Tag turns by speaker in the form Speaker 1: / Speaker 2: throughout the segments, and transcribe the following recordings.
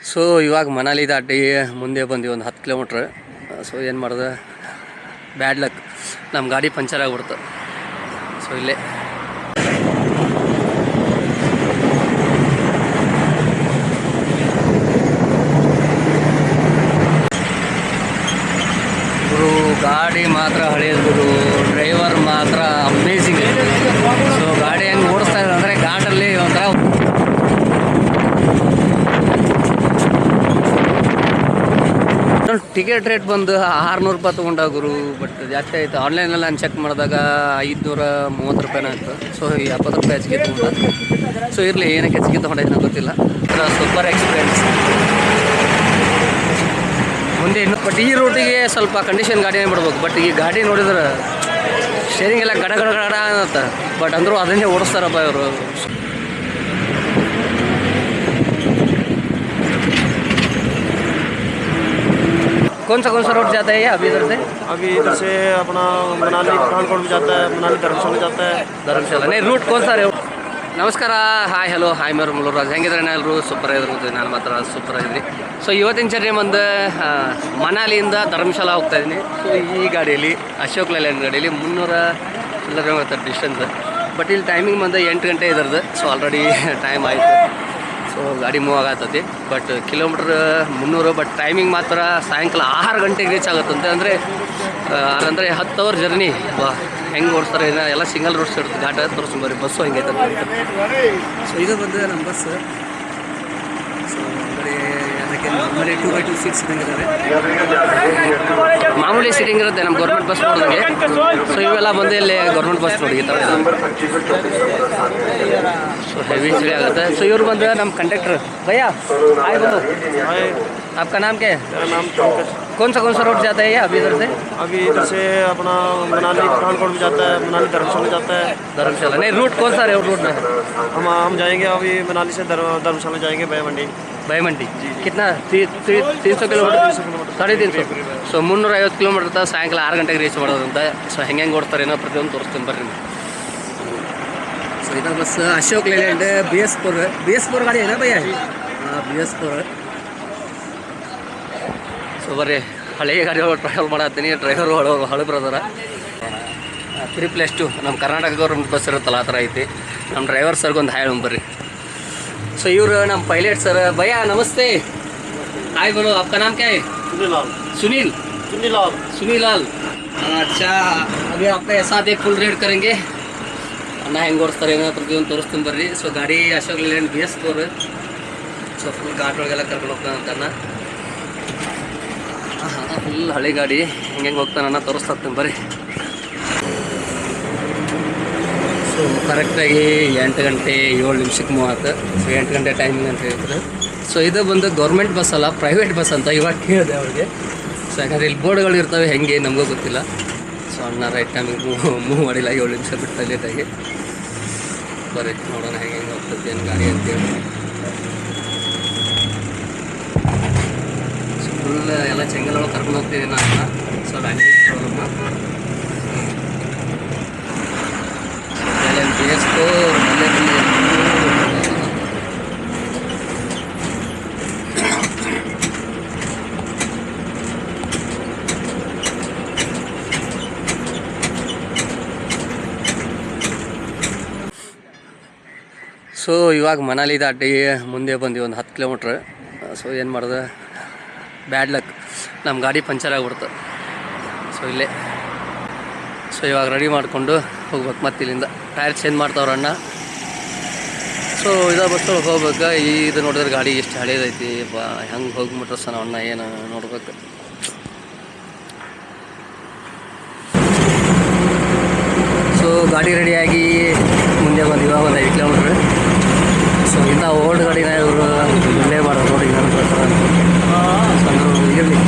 Speaker 1: So ಇವಾಗ ಮನಾಲಿ ದಾಟಿ ಮುಂದೆ ಬಂದು ಒಂದು 10 ಕಿಲೋಮೀಟ್ರ್. ಸೊ ಏನು ಮಾಡಿದೆ, ಬ್ಯಾಡ್ ಲಕ್, ನಮ್ಮ ಗಾಡಿ ಪಂಚರ್ ಆಗಿಬಿಡ್ತು. ಸೊ ಇಲ್ಲೇ ಗುರು, ಗಾಡಿ ಮಾತ್ರ ಹಳೇದು ಗುರು, ಡ್ರೈವರ್ ಮಾತ್ರ ಅಮೇಝಿಂಗ್. ಸೊ ಗಾಡಿ ಹೆಂಗೆ ಓಡಿಸ್ತಾ ಇದ್ದಾರೆ ಅಂದರೆ ಘಾಟಲ್ಲಿ ಒಂಥರ ಟಿಕೆಟ್ ರೇಟ್ ಬಂದು 600 ರೂಪಾಯಿ ತೊಗೊಂಡ ಗುರು. ಬಟ್ ಜಾಸ್ತಿ ಆಯಿತು. ಆನ್ಲೈನಲ್ಲಿ ನಾನು ಚೆಕ್ ಮಾಡಿದಾಗ 530 ರೂಪಾಯಿನ ಆಯಿತು. ಸೊ 70 ರೂಪಾಯಿ ಹೆಚ್ಚಿಗೆ ತೊಗೊಂಡ. ಸೊ ಇರಲಿ, ಏನಕ್ಕೆ ಹೆಚ್ಚಿಗೆ ತೊಗೊಂಡಿದ್ದು ಗೊತ್ತಿಲ್ಲ. Super experience. ಮುಂದೆ ಇನ್ನು ಬಟ್ ಈ ರೂಟಿಗೆ ಸ್ವಲ್ಪ ಕಂಡೀಷನ್ ಗಾಡಿನೇ ಬಿಡ್ಬೇಕು. ಬಟ್ ಈ ಗಾಡಿ ನೋಡಿದ್ರೆ ಶೇರಿಂಗ್ ಎಲ್ಲ ಗಡ ಗಡ ಗಡ ಅನ್ನತ್ತೆ. ಬಟ್ ಅಂದರೂ ಅದನ್ನೇ ಓಡಿಸ್ತಾರಪ್ಪ ಇವರು. कौन सा रोड जाता है ये अभी इधर से?
Speaker 2: अभी इधर से अपना मनाली पठानकोट भी जाता है, मनाली धर्मशाला जाता है.
Speaker 1: धर्मशाला नहीं, रूट कौन सा है? ನಮಸ್ಕಾರ, ಹಾಯ್ ಹಲೋ, ಹಾಯ್ ಮೇರು ಮುಲ್ಲೂರಾಜ್. ಹೆಂಗಿದ್ರೆ ಎಲ್ಲರೂ ಸೂಪರ್ ಆಗಿರ್ಬೋದು. ನಾನು ಮಾತ್ರ ಸೂಪರ್ ಆಗಿದ್ರಿ. ಸೊ ಇವತ್ತಿನ ಜರ್ನಿ ಬಂದು ಮನಾಲಿಯಿಂದ ಧರ್ಮಶಾಲಾ ಹೋಗ್ತಾ ಇದ್ದೀನಿ. ಸೊ ಈ ಗಾಡಿಯಲ್ಲಿ ಅಶೋಕ್ ಲೈಲ್ಯಾಂಡ್ ಗಾಡಿಯಲ್ಲಿ 300 ಡಿಸ್ಟೆನ್ಸ್. ಬಟ್ ಇಲ್ಲಿ ಟೈಮಿಂಗ್ ಬಂದು 8 ಗಂಟೆ ಇದರದು. ಸೊ ಆಲ್ರೆಡಿ ಟೈಮ್ ಆಯಿತು. ಸೊ ಗಾಡಿ ಮೂವ್ ಆಗತ್ತತಿ. But kilometre 300. ಬಟ್ ಟೈಮಿಂಗ್ ಮಾತ್ರ ಸಾಯಂಕಾಲ 6 ಗಂಟೆಗೆ ರೀಚ್ ಆಗುತ್ತಂತೆ. ಅಂದರೆ 10 ಅವರ್ ಜರ್ನಿ. ಹೆಂಗೆ ಓಡಿಸ್ತಾರೆ ಎಲ್ಲ ಸಿಂಗಲ್ ರೋಡ್ಸ್ ಇರುತ್ತೆ. ಘಾಟ ತೋರಿಸ್ಬರಿ ಬಸ್ಸು ಹೆಂಗೈತೆ ಅಂತ. ಸೊ ಇದು ಬಂದು ನಮ್ಮ ಬಸ್. ಸೊ ಬರೀ ಅದಕ್ಕೆ ಮಾಮೂಲಿ 2x2 ಸೀಟ್ಸ್ ಇದ್ದಂಗಿದ್ದಾರೆ. ಮಾಮೂಲಿ ಸೀಟಿಂಗ್ ಇರುತ್ತೆ ನಮ್ಮ ಗೌರ್ಮೆಂಟ್ ಬಸ್ ನೋಡಿದಂಗೆ. ಸೊ ಇವೆಲ್ಲ ಬಂದು ಇಲ್ಲಿ ಗೌರ್ಮೆಂಟ್ ಬಸ್ ನೋಡಿ ಈ ಥರ. ಸೊ ಹೆವಿ ಚಳಿ ಆಗುತ್ತೆ. ಸೊ ಇವ್ರು ಬಂದು ನಮ್ಮ ಕಂಡಕ್ಟರ್. ಭಯ್ಯ ಹಾಯ್ बोलो. आपका नाम क्या है?
Speaker 2: मेरा नाम पंकज.
Speaker 1: कौन सा रोड जाता है ये अभी इधर से?
Speaker 2: अभी इधर से अपना मनाली पठानकोट भी जाता है, मनाली धर्मशाला जाता है.
Speaker 1: धर्मशाला नहीं, रूट कौन सा है रूट में?
Speaker 2: हम जाएंगे अभी मनाली से धर्मशाला जाएंगे बाय मंडी.
Speaker 1: बाय मंडी कितना? 300 किलोमीटर, 350. ಸೊ 350 ಕಿಲೋಮೀಟರ್ ತ ಸಾಯಂಕಾಲ 6 ಗಂಟೆಗೆ ರೀಚ್ ಮಾಡೋದಂತ. ಸೊ ಹೆಂಗೆ ಓಡ್ತಾರೆ ಏನೋ ಪ್ರತಿಯೊಂದು ತೋರಿಸ್ತೀನಿ ಬರ್ರಿ. ಸೊ ಇದು ಬಸ್ ಅಶೋಕ್ ಲೈಲ್ಯಾಂಡ್ BS4 ಗಾಡಿ ಏನೋ ಭಯ್ಯ? ಹಾಂ, BS4. ಸೊ ಬರ್ರಿ, ಹಳೆಯ ಗಾಡಿ ಟ್ರಾವೆಲ್ ಮಾಡತ್ತೀನಿ. ಡ್ರೈವರು ಹಳೆ ಬ್ರದರ. 3+2 ನಮ್ಮ ಕರ್ನಾಟಕ ಗೌರ್ಮೆಂಟ್ ಬಸ್ ಇರುತ್ತಲ್ಲ ಆ ಥರ ಐತಿ. ನಮ್ಮ ಡ್ರೈವರ್ ಸರ್ಗೊಂದು ಹಾಯ್ ಬರ್ರಿ. ಸೊ ಇವರು ನಮ್ಮ ಪೈಲಟ್ ಸರ್. ಭಯ್ಯ ನಮಸ್ತೆ, हाय बोलो. आपका नाम क्या है? सुनील लाल. अच्छा, अभी आपका साथ एक फुल रेड करेंगे. ಅಣ್ಣ ಹೆಂಗೆ ಓಡಿಸ್ತಾರೆ ಏನೋ ಪ್ರತಿಯೊಂದು ತೋರಿಸ್ತೀನಿ ಬರ್ರಿ. ಸೊ ಗಾಡಿ Ashok Leyland BS4. So full ghat ಒಳಗೆಲ್ಲ ಕರ್ಕೊಂಡು ಹೋಗ್ತಾನಂತಣ್ಣ. ಫುಲ್ ಹಳೆ ಗಾಡಿ. ಹೆಂಗೆ ಹೋಗ್ತಾನಣ್ಣ ತೋರಿಸ್ತೀನಿ ಬರ್ರಿ. ಸೊ ಕರೆಕ್ಟಾಗಿ 8 ಗಂಟೆ 7 ನಿಮಿಷಕ್ಕೆ ಮೂವ್ ಆಯ್ತು. ಸೊ 8 ಗಂಟೆ ಟೈಮಿಂಗ್ ಅಂತ ಹೇಳ್ತಾರೆ. ಸೊ ಇದು ಬಂದು ಗೌರ್ಮೆಂಟ್ ಬಸ್ ಅಲ್ಲ, ಪ್ರೈವೇಟ್ ಬಸ್ ಅಂತ ಇವಾಗ ಕೇಳಿದೆ ಅವ್ರಿಗೆ. ಸೊ ಯಾಕಂದರೆ ಇಲ್ಲಿ ಬೋರ್ಡ್ಗಳು ಇರ್ತವೆ, ಹೆಂಗೆ ನಮಗೂ ಗೊತ್ತಿಲ್ಲ. ಸೊ ಅಣ್ಣ ರೈಟ್ ಟೈಮಿಗೆ ಮೂವ್ ಮಾಡಿಲ್ಲ, 7 ನಿಮಿಷ ಬಿಟ್ಟು ಲೇಟಾಗಿ. ಬರ್ರಿ ನೋಡೋಣ ಹೆಂಗೆ ಹೋಗ್ತದೆ ಏನು ಗಾಡಿ ಅಂತೇಳಿ. ಸೊ ಫುಲ್ ಎಲ್ಲ ಚೆಂಗಲೊಳಗೆ ಕರ್ಕೊಂಡು ಹೋಗ್ತೀನಿ ನಾನು. So language problem. BS4 so ಇವಾಗ ಮನಾಲಿ ದಾಟಿ ಮುಂದೆ ಬಂದು ಒಂದು 10 ಕಿಲೋಮೀಟ್ರ್. ಸೊ ಏನು ಮಾಡಿದೆ, ಬ್ಯಾಡ್ ಲಕ್, ನಮ್ಮ ಗಾಡಿ ಪಂಚರ್ ಆಗಿಬಿಡ್ತು. ಸೊ ಇಲ್ಲೇ ಸೊ ಇವಾಗ ರೆಡಿ ಮಾಡಿಕೊಂಡು ಹೋಗ್ಬೇಕು. ಮತ್ತೆ ಇಲ್ಲಿಂದ ಟೈರ್ ಚೇಂಜ್ ಮಾಡ್ತಾವ್ರ ಅಣ್ಣ. ಸೊ ಇದ ಬಸ್ ಒಳಗೆ ಹೋಗ್ಬೇಕು. ಇದು ನೋಡಿದ್ರೆ ಗಾಡಿ ಎಷ್ಟು ಹಳೇದೈತಿ ಬಾ, ಹೆಂಗೆ ಹೋಗ್ಬಿಟ್ರೆ ಸಣ್ಣ ಅಣ್ಣ ಏನು ನೋಡ್ಬೇಕು. ಸೊ ಗಾಡಿ ರೆಡಿಯಾಗಿ ಮುಂದೆ ಬಂದು ಇವಾಗ ಒಂದು 5 ಕಿಲೋಮೀಟ್ರ್. ಸೊ ಇಂಥ ಓಲ್ಡ್ ಗಾಡಿನ ಇವರು ಇಲ್ಲೇ ಮಾಡೋದು ನೋಡಿ ನನ್ನ ಪ್ರಕಾರ. ಸೊ ಇರಲಿ.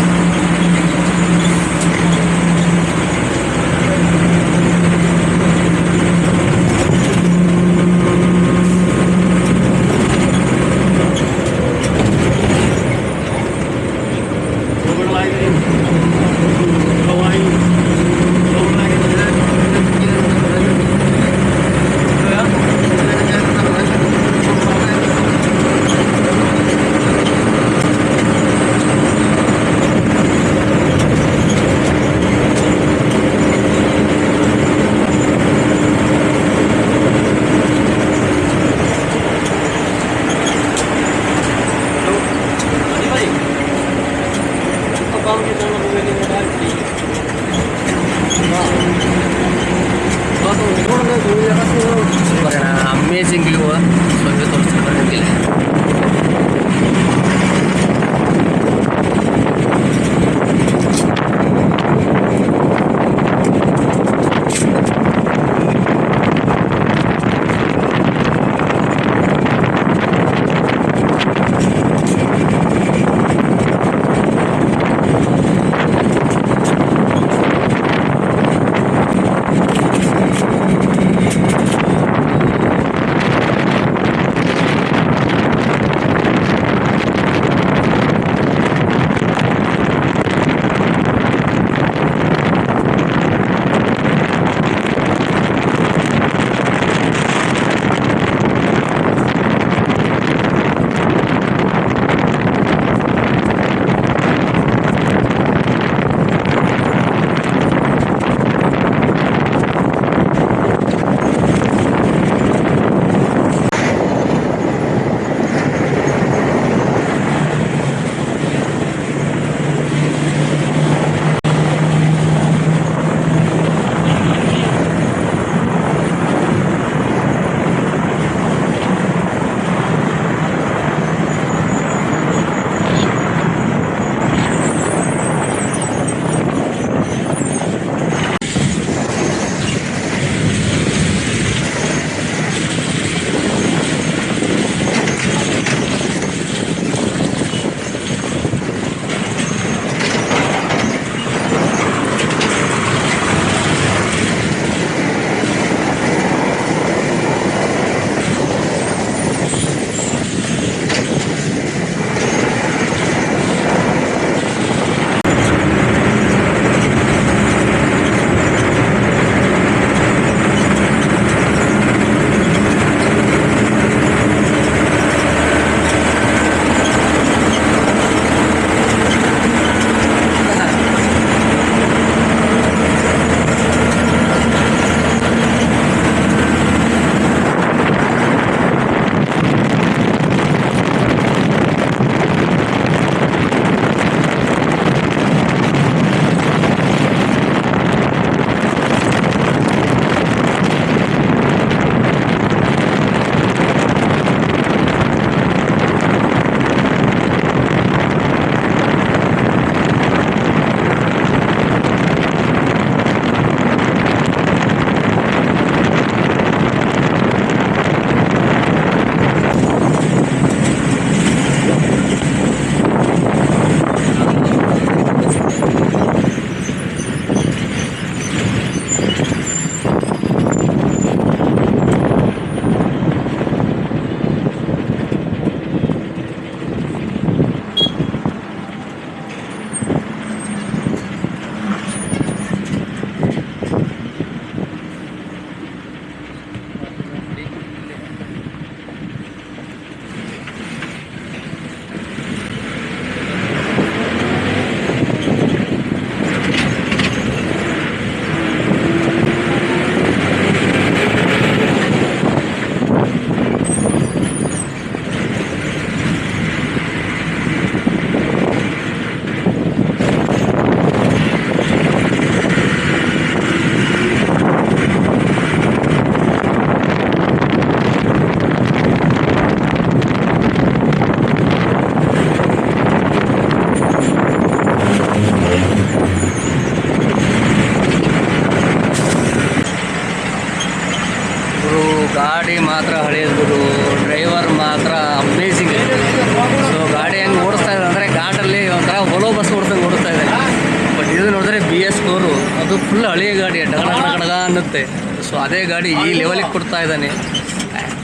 Speaker 1: ಹಳೆಯ ಗಾಡಿ ಡಗಡ ಗಡಗ ಅನ್ನುತ್ತೆ. ಸೊ ಅದೇ ಗಾಡಿ ಈ ಲೆವೆಲಿಗೆ ಕೊಡ್ತಾ ಇದ್ದಾನೆ,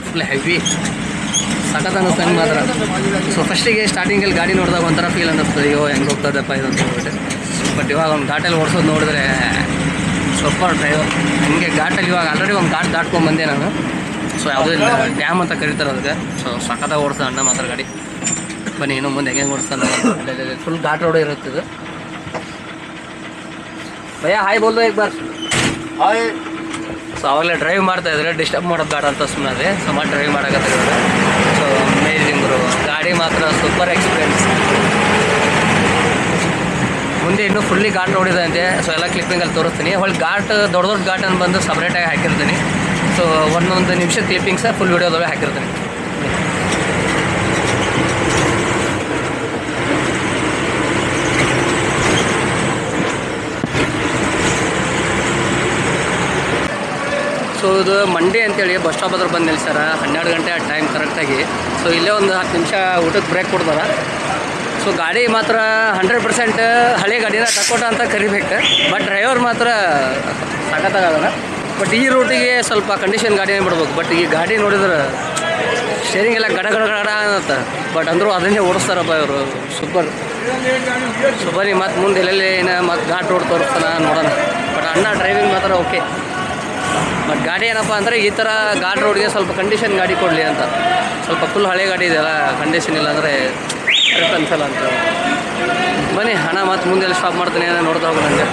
Speaker 1: ಫುಲ್ ಹೆವಿ ಸಖತ್ ಅನ್ನಿಸ್ತು ನಂಗೆ ಮಾತ್ರ. ಸೊ ಫಸ್ಟಿಗೆ ಸ್ಟಾರ್ಟಿಂಗಲ್ಲಿ ಗಾಡಿ ನೋಡಿದಾಗ ಒಂಥರ ಫೀಲ್ ಅನ್ನಿಸ್ತದೆ, ಅಯ್ಯೋ ಹೆಂಗೆ ಹೋಗ್ತದಪ್ಪ ಇದು ಅಂತ ಹೇಳ್ಬಿಟ್ಟು. ಬಟ್ ಇವಾಗ ಒಂದು ಘಾಟಲ್ಲಿ ಓಡಿಸೋದು ನೋಡಿದ್ರೆ ಸೂಪರ್ ಡ್ರೈವರ್. ಹಂಗೆ ಘಾಟಲ್ಲಿ ಇವಾಗ ಆಲ್ರೆಡಿ ಒಂದು ಘಾಟ್ ದಾಟ್ಕೊಂಡು ಬಂದೆ ನಾನು. ಸೊ ಯಾವುದೋ ಇಲ್ಲ ಡ್ಯಾಮ್ ಅಂತ ಕರೀತಾರೆ ಅದಕ್ಕೆ. ಸೊ ಸಖತ್ತಾಗಿ ಓಡಿಸ್ದ ಅಣ್ಣ ಮಾತ್ರ ಗಾಡಿ. ಬನ್ನಿ ಇನ್ನೂ ಮುಂದೆ ಹೆಂಗೆ ಓಡಿಸ್ತಾನೆ. ಫುಲ್ ಘಾಟ್ ರೋಡ್ ಇರುತ್ತಿದ್ದು. ಭಯ್ಯ ಹಾಯ್ ಬೋಲ್ದು ಏಕ್ ಬಾರ್.
Speaker 2: ಹಾಯ್.
Speaker 1: ಸೊ ಅವಾಗಲೇ ಡ್ರೈವ್ ಮಾಡ್ತಾ ಇದ್ರೆ ಡಿಸ್ಟರ್ಬ್ ಮಾಡೋದು ಬೇಡ ಅಂತ ಸುಮ್ಮನೆ ಸೊ ಮಾಡಿ ಡ್ರೈವ್ ಮಾಡೋಕತ್ತಿದ್ದಾರೆ. ಸೊ ಅಮೇಜಿಂಗ್ ಬ್ರೋ, ಗಾಡಿ ಮಾತ್ರ ಸೂಪರ್ ಎಕ್ಸ್ಪೀರಿಯನ್ಸ್. ಮುಂದೆ ಇನ್ನೂ ಫುಲ್ಲಿ ಘಾಟ್ ರೋಡಿದೆ ಅಂತೆ. ಸೊ ಎಲ್ಲ ಕ್ಲಿಪ್ಪಿಂಗಲ್ಲಿ ತೋರಿಸ್ತೀನಿ. ಹೊಳ್ಳಿ ಘಾಟ್ ದೊಡ್ಡ ದೊಡ್ಡ ಘಾಟನ್ನು ಬಂದು ಸಪ್ರೇಟಾಗಿ ಹಾಕಿರ್ತೀನಿ. ಸೊ ಒಂದೊಂದು ನಿಮಿಷ ಕ್ಲಿಪ್ಪಿಂಗ್ಸ ಫುಲ್ ವೀಡಿಯೋದೊಳಗೆ ಹಾಕಿರ್ತೀನಿ. ಸೊ ಇದು ಮಂಡಿ ಅಂತೇಳಿ ಬಸ್ ಸ್ಟಾಪ್ ಹತ್ರ ಬಂದು ನಿಲ್ಸಾರ. 12 ಗಂಟೆ ಟೈಮ್ ಕರೆಕ್ಟಾಗಿ. ಸೊ ಇಲ್ಲೇ ಒಂದು 10 ನಿಮಿಷ ಊಟಕ್ಕೆ ಬ್ರೇಕ್ ಕೊಡ್ತಾರೆ. ಸೊ ಗಾಡಿ ಮಾತ್ರ 100% ಹಳೆ ಗಾಡಿನ ಟಕೋಟ ಅಂತ ಕರಿಬೇಕು. ಬಟ್ ಡ್ರೈವರ್ ಮಾತ್ರ ಸಖತ್ತಾಗಲ್ಲ. ಬಟ್ ಈ ರೂಟಿಗೆ ಸ್ವಲ್ಪ ಕಂಡೀಷನ್ ಗಾಡಿನೇ ಬಿಡ್ಬೇಕು. ಬಟ್ ಈ ಗಾಡಿ ನೋಡಿದ್ರೆ ಸ್ಟೇರಿಂಗ್ ಎಲ್ಲ ಗಡ ಗಡ ಗಡ ಅನ್ನತ್ತೆ. ಬಟ್ ಅಂದರೂ ಅದನ್ನೇ ಓಡಿಸ್ತಾರಪ್ಪ ಇವರು. ಸೂಪರ್. ಸೊ ಬನ್ನಿ ಮತ್ತು ಮುಂದೆ ಎಲ್ಲೆಲ್ಲಿ ಏನೋ ಮತ್ತು ಘಾಟ್ ರೋಡ್ ತೋರಿಸ್ತಾನೆ ನೋಡೋಣ. ಬಟ್ ಅಣ್ಣ ಡ್ರೈವಿಂಗ್ ಮಾತ್ರ ಓಕೆ. ಬಟ್ ಗಾಡಿ ಏನಪ್ಪ ಅಂದರೆ ಈ ಥರ ಘಾಟ್ ರೋಡ್ಗೆ ಸ್ವಲ್ಪ ಕಂಡೀಷನ್ ಗಾಡಿ ಕೊಡಲಿ ಅಂತ. ಸ್ವಲ್ಪ ಫುಲ್ ಹಳೆ ಗಾಡಿ ಇದೆಯಲ್ಲ, ಕಂಡೀಷನ್ ಇಲ್ಲ ಅಂದರೆ ಕರೆಕ್ಟ್ ಅನ್ಸಲ್ಲ ಅಂತ. ಬನ್ನಿ ಹಣ ಮತ್ತು ಮುಂದೆ ಎಲ್ಲಿ ಸ್ಟಾಪ್ ಮಾಡ್ತೀನಿ ಏನೋ ನೋಡ್ತಾ ಹೋಗೋಣ ನನಗೆ.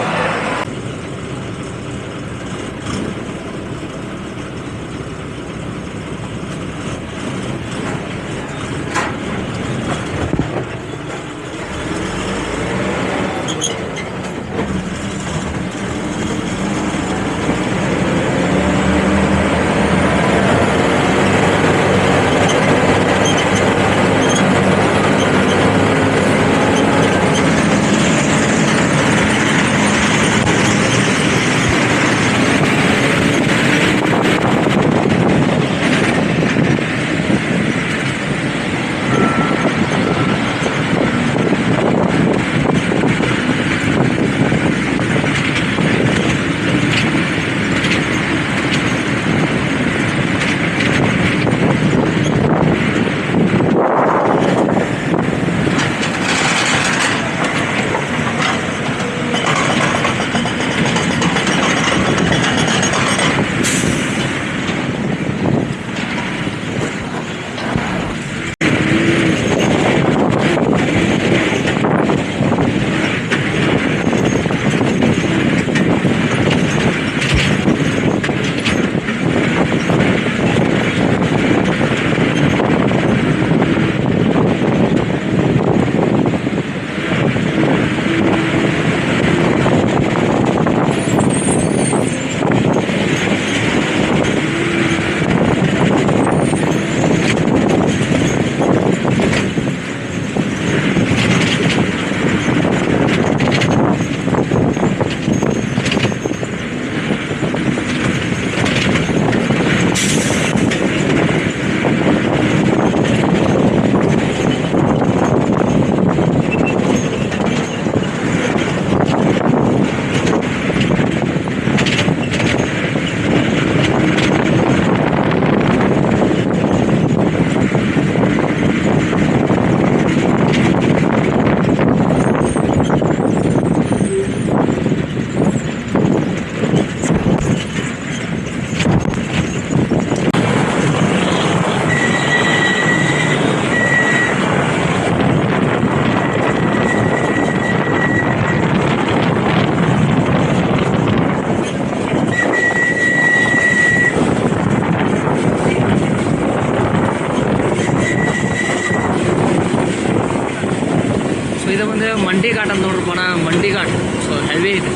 Speaker 1: ಇದು ಬಂದು ಮಂಡಿ ಘಾಟ್ ಅಂತ ನೋಡ್ರಿ ಬಣ, ಮಂಡಿ ಘಾಟ್. ಸೊ ಹೆವಿ ಐತೆ.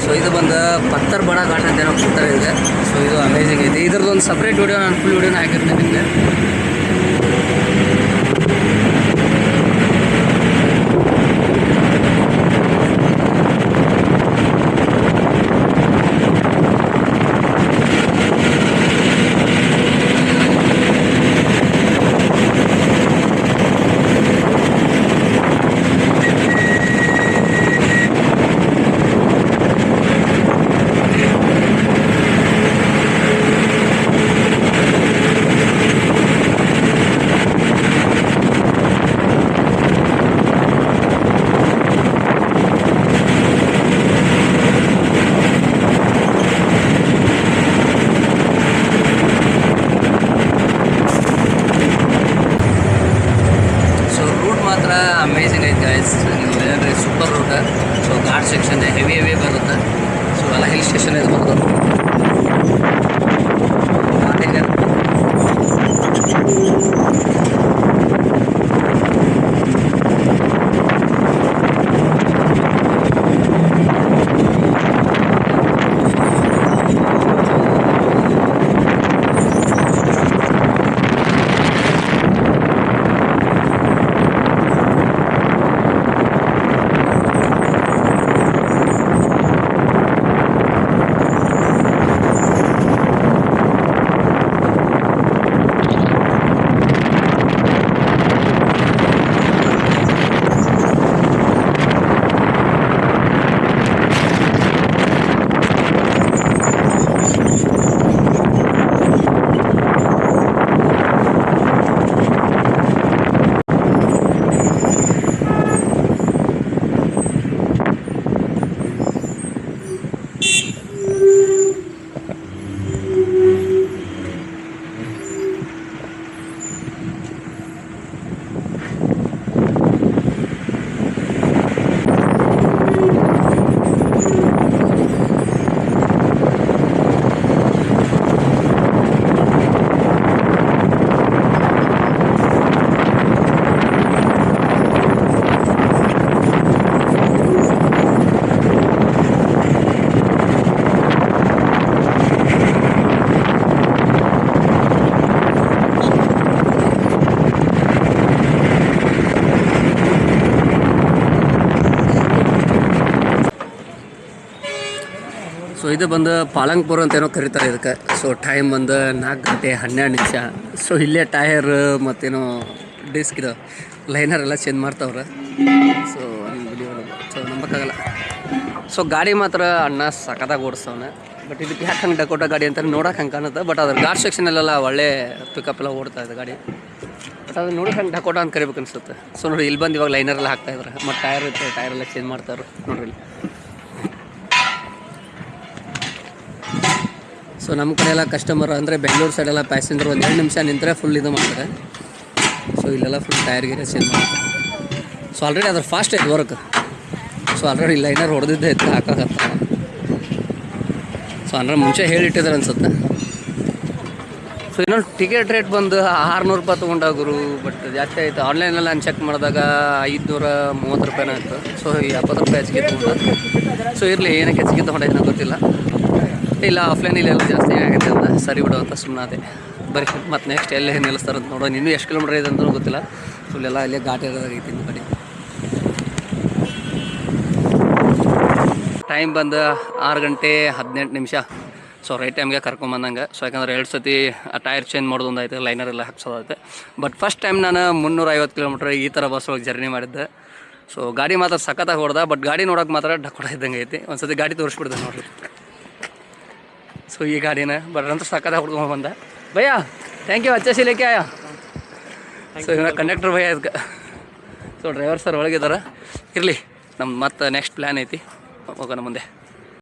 Speaker 1: ಸೊ ಇದು ಬಂದು ಪತ್ತರ್ ಬಡ ಘಾಟ್ ಅಂತ ಏನೋ ಕೊಡ್ತಾರೆ ಇದೆ. ಸೊ ಇದು ಅಮೇಜಿಂಗ್ ಐತಿ. ಇದ್ರದ್ದು ಒಂದು ಸಪ್ರೇಟ್ ವಿಡಿಯೋ ನಾನು ಫುಲ್ ವಿಡಿಯೋನ ಹಾಕಿರ್ತೀನಿ ನಿಮಗೆ. ಅಮೇಜಿಂಗ್ ಐತೆ ಗೈಸ್. ನೀವು super route. So ghat section heavy ಬರುತ್ತೆ. ಸೊ ಎಲ್ಲ ಹಿಲ್ ಸ್ಟೇಷನ್ ಇದು ಬರೋದು. ಸೊ ಇದು ಬಂದು ಪಾಲಂಗ್ಪುರ್ ಅಂತ ಏನೋ ಕರೀತಾರೆ ಇದಕ್ಕೆ. ಸೊ ಟೈಮ್ ಬಂದು 4:12. ಸೊ ಇಲ್ಲೇ ಟೈರ್ ಮತ್ತೇನೋ ಡಿಸ್ಕ್ ಇದು ಲೈನರ್ ಎಲ್ಲ ಚೇಂಜ್ ಮಾಡ್ತಾವ್ರೆ. ಸೊ ಸೊ ನಂಬಕ್ಕಾಗಲ್ಲ. ಸೊ ಗಾಡಿ ಮಾತ್ರ ಅಣ್ಣ ಸಖತ್ತಾಗಿ ಓಡಿಸ್ತವನೆ. ಬಟ್ ಇದಕ್ಕೆ ಯಾಕೆ ಹಂಗೆ ಡಕೋಟ ಗಾಡಿ ಅಂತ ನೋಡೋಕೆ ಹಂಗೆ ಕಾಣುತ್ತೆ. ಬಟ್ ಅದ್ರ ಘಾಟ್ ಸೆಕ್ಷನಲ್ಲೆಲ್ಲ ಒಳ್ಳೆ ಪಿಕಪ್ ಎಲ್ಲ ಓಡ್ತಾ ಇದೆ ಗಾಡಿ. ಬಟ್ ಅದು ನೋಡೋಕೆ ಹಂಗೆ ಡಕೋಟ ಅಂತ ಕರಿಬೇಕು ಅನಿಸುತ್ತೆ. ಸೊ ನೋಡಿ ಇಲ್ಲಿ ಬಂದು ಇವಾಗ ಲೈನರ್ ಎಲ್ಲ ಹಾಕ್ತಾಯಿದ್ದಾರೆ. ಮತ್ತು ಟೈರ್ ಇರುತ್ತೆ, ಟೈರ್ ಎಲ್ಲ ಚೇಂಜ್ ಮಾಡ್ತಾರೆ ನೋಡ್ರಿ ಇಲ್ಲಿ. ಸೊ ನಮ್ಮ ಕಡೆ ಎಲ್ಲ ಕಸ್ಟಮರ್ ಅಂದರೆ ಬೆಂಗಳೂರು ಸೈಡೆಲ್ಲ ಪ್ಯಾಸೆಂಜರ್ ಒಂದು 2 ನಿಮಿಷ ನಿಂತರೆ ಫುಲ್ ಇದು ಮಾಡ್ತಾರೆ. ಸೊ ಇಲ್ಲೆಲ್ಲ ಫುಲ್ ಟೈರ್ ಗಿರ ಚೇಂಜ್ ಮಾಡ್ತಾರೆ. ಸೊ ಆಲ್ರೆಡಿ ಅದ್ರ ಫಾಸ್ಟ್ ಐತೆ ವರ್ಕ್. ಸೊ ಆಲ್ರೆಡಿ ಲೈನರ್ ಹೊಡೆದಿದ್ದೆ ಇತ್ತು ಹಾಕಾಕತ್ತ. ಸೊ ಅಂದರೆ ಮುಂಚೆ ಹೇಳಿಟ್ಟಿದ್ದಾರೆ ಅನ್ಸುತ್ತೆ. ಸೊ ಇನ್ನೊಂದು ಟಿಕೆಟ್ ರೇಟ್ ಬಂದು 600 ರೂಪಾಯಿ ತೊಗೊಂಡಾಗರು. ಬಟ್ ಜಾಸ್ತಿ ಆಯಿತು. ಆನ್ಲೈನಲ್ಲಿ ನಾನು ಚೆಕ್ ಮಾಡಿದಾಗ 530 ರೂಪಾಯಿನ ಆಯಿತು. ಸೊ 70 ರೂಪಾಯಿ ಹೆಚ್ಚಿಗೆ ತೊಗೊಂಡು. ಸೊ ಇರಲಿ, ಏನಕ್ಕೆ ಹೆಚ್ಚಿಗೆ ತೊಗೊಂಡಾಗ ಗೊತ್ತಿಲ್ಲ. ಇಲ್ಲ ಆಫ್ಲೈನ್ ಇಲ್ಲೆಲ್ಲ ಜಾಸ್ತಿ ಆಗುತ್ತೆ ಅಂತ ಸರಿ ಬಿಡು ಅಂತ ಸುಮ್ಮನೆ ಅದೇ. ಬರೀ ಮತ್ತು ನೆಕ್ಸ್ಟ್ ಎಲ್ಲೇ ನಿಲ್ಲಿಸ್ತಾರಂತ ನೋಡೋಣ. ಇನ್ನೂ ಎಷ್ಟು ಕಿಲೋಮೀಟ್ರ್ ಇದೆ ಅಂತಲೂ ಗೊತ್ತಿಲ್ಲ. ಫುಲ್ಲೆಲ್ಲ ಇಲ್ಲೇ ಘಾಟ್ ಇರೋದಾಗೈತಿ ಇನ್ನು ಕಡೆ. ಟೈಮ್ ಬಂದು 6:18. ಸೊ ರೈಟ್ ಟೈಮ್ಗೆ ಕರ್ಕೊಂಬಂದಂಗೆ. ಸೊ ಯಾಕಂದ್ರೆ 2 ಸತಿ ಆ ಟೈರ್ ಚೇಂಜ್ ಮಾಡೋದೊಂದು ಐತೆ, ಲೈನರ್ ಎಲ್ಲ ಹಾಕ್ಸೋದೈತೆ. ಬಟ್ ಫಸ್ಟ್ ಟೈಮ್ ನಾನು 350 ಕಿಲೋಮೀಟ್ರ್ ಈ ಥರ ಬಸ್ ಒಳಗೆ ಜರ್ನಿ ಮಾಡಿದ್ದೆ. ಸೊ ಗಾಡಿ ಮಾತ್ರ ಸಖತ್ತಾಗಿ ಹೊಡೆದ. ಬಟ್ ಗಾಡಿ ನೋಡೋಕೆ ಮಾತ್ರ ಡಕೋಟ ಇದ್ದಂಗೆ ಐತಿ. ಒಂದು ಸತಿ ಗಾಡಿ ತೋರಿಸ್ಬಿಡ್ದೆ ನೋಡಿರಿ. ಸೊ ಈ ಗಾಡಿನ ಬಟ್ ಅಂತೂ ಸಖತ್ತಾಗಿ ಹುಡ್ಕೊಂಡು ಬಂದ. ಭಯ್ಯ ಥ್ಯಾಂಕ್ ಯು, ಅಚ್ಚ ಲೇಕೆ ಆಯ. ಸೊ ಇವಾಗ ಕಂಡಕ್ಟರ್ ಭಯ್ಯ ಇದಕ್ಕೆ. ಸೊ ಡ್ರೈವರ್ ಸರ್ ಒಳಗಿದ್ದಾರೆ. ಇರಲಿ, ನಮ್ದು ಮತ್ತೆ ನೆಕ್ಸ್ಟ್ ಪ್ಲ್ಯಾನ್ ಐತಿ, ಹೋಗೋಣ ಮುಂದೆ.